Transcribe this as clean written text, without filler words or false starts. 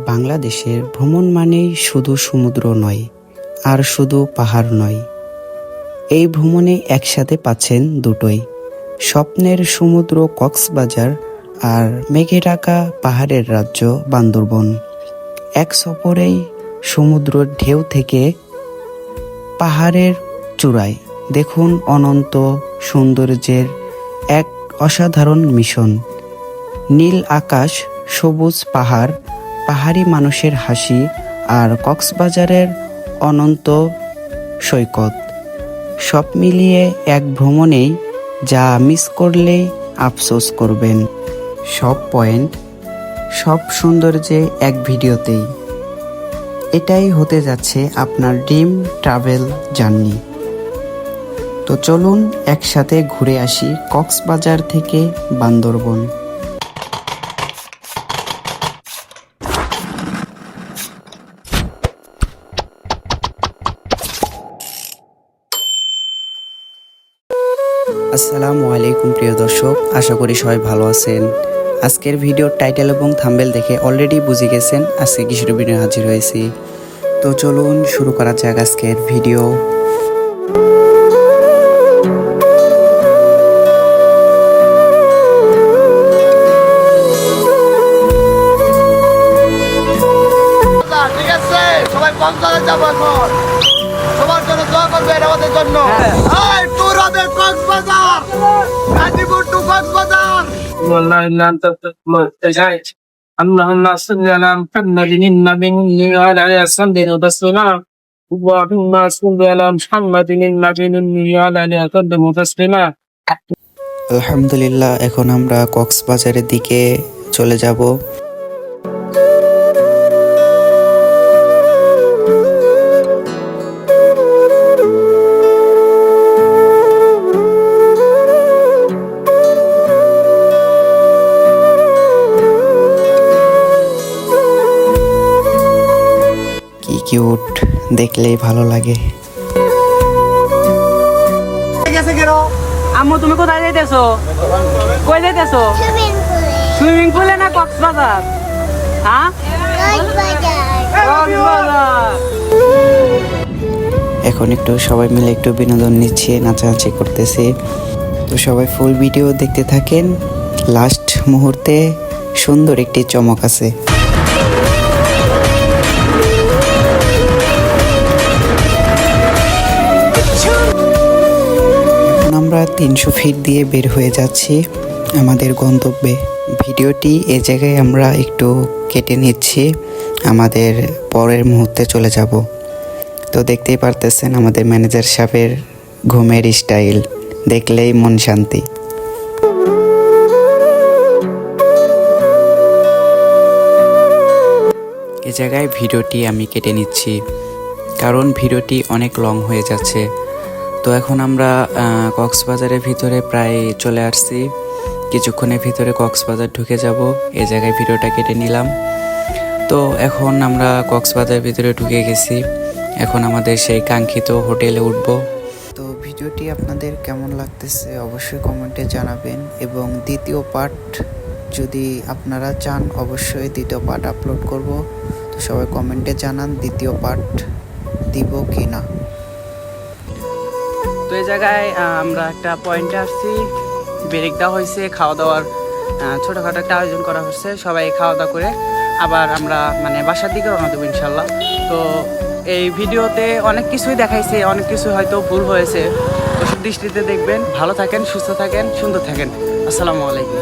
বাংলাদেশের ভ্রমণ মানেই শুধু সমুদ্র নয়, আর শুধু পাহাড় নয়। এই ভ্রমণে একসাথে পাচ্ছেন দুটোই, স্বপ্নের সমুদ্র কক্সবাজার আর মেঘে ঢাকা পাহাড়ের রাজ্য বান্দরবন। এক সফরেই সমুদ্রের ঢেউ থেকে পাহাড়ের চূড়ায় দেখুন অনন্ত সৌন্দর্যের এক অসাধারণ মিশন। নীল আকাশ, সবুজ পাহাড়, পাহাড়ি মানুষের হাসি আর কক্সবাজারের অনন্ত সৈকত, সব মিলিয়ে এক ভ্রমণেই যা মিস করলেই আফসোস করবেন। সব পয়েন্ট, সব সৌন্দর্যে এক ভিডিওতেই। এটাই হতে যাচ্ছে আপনার ড্রিম ট্রাভেল জার্নি। তো চলুন একসাথে ঘুরে আসি কক্সবাজার থেকে বান্দরবন। আসসালামু আলাইকুম প্রিয় দর্শক, আশা করি সবাই ভালো আছেন। আজকের ভিডিওর টাইটেল এবং থাম্বনেল দেখে অলরেডি বুঝে গেছেন আজকে কিসের ভিডিও হাজির হয়েছি। তো চলুন শুরু করা যাক আজকের ভিডিও। ঠিক আছে, সবাই কক্সবাজার যাবো এখন। সবার জন্য দোয়া করবেন, আমাদের জন্য। এই ট্যুর হবে কক্সবাজার, গাজীপুর টু কক্সবাজার। والله إلا أنت تجاهد اللهم صل على محمد النبي وعلى آله وصحبه وسلم اللهم صل على محمد النبي وعلى آله وصحبه وسلم। আলহামদুলিল্লাহ, এখন আমরা কক্সবাজারের দিকে চলে যাব। কিউট, দেখলেই ভালো লাগে। আম্মু তুমি কোথায় যাইতেছো? কই যাইতেছো? সুইমিং পুলে না কক্সবাজার? হ্যাঁ, কক্সবাজার। এখন একটু সবাই মিলে একটু বিনোদন নিচ্ছি, নাচানাচি করতেছি। তো সবাই ফুল ভিডিও দেখতে থাকেন, লাস্ট মুহূর্তে সুন্দর একটি চমক আছে। আমরা 300 ফিট দিয়ে বের হয়ে যাচ্ছি আমাদের গন্তব্যে। ভিডিওটি এ জায়গায় আমরা একটু কেটে নিচ্ছি, আমাদের পরের মুহূর্তে চলে যাব। তো দেখতেই পারতেছেন আমাদের ম্যানেজার সাহেবের ঘুমের স্টাইল দেখলেই মন শান্তি। এ জায়গায় ভিডিওটি আমি কেটে নিচ্ছি, কারণ ভিডিওটি অনেক লং হয়ে যাচ্ছে। তো এখন আমরা কক্সবাজারের ভিতরে প্রায় চলে আসছি, কিছুক্ষণের ভিতরে কক্সবাজার ঢুকে যাব। এই জায়গায় ভিডিওটা কেটে নিলাম। তো এখন আমরা কক্সবাজারের ভিতরে ঢুকে গেছি, এখন আমাদের সেই কাঙ্ক্ষিত হোটেলে উঠব। তো ভিডিওটি আপনাদের কেমন লাগতেছে অবশ্যই কমেন্টে জানাবেন, এবং দ্বিতীয় পার্ট যদি আপনারা চান অবশ্যই দ্বিতীয় পার্ট আপলোড করব। তো সবাই কমেন্টে জানান দ্বিতীয় পার্ট দিব কি না। তো এই জায়গায় আমরা একটা পয়েন্টে আসছি, ব্রেক দেওয়া হয়েছে, খাওয়া দাওয়ার ছোটোখাটো একটা আয়োজন করা হচ্ছে। সবাই খাওয়া দাওয়া করে আবার আমরা বাসার দিকে রওনা দেবো ইনশাল্লাহ। তো এই ভিডিওতে অনেক কিছুই দেখাইছে, অনেক কিছু হয়তো ভুল হয়েছে, ওসব দৃষ্টিতে দেখবেন। ভালো থাকেন, সুস্থ থাকেন, সুন্দর থাকেন। আসসালামু আলাইকুম।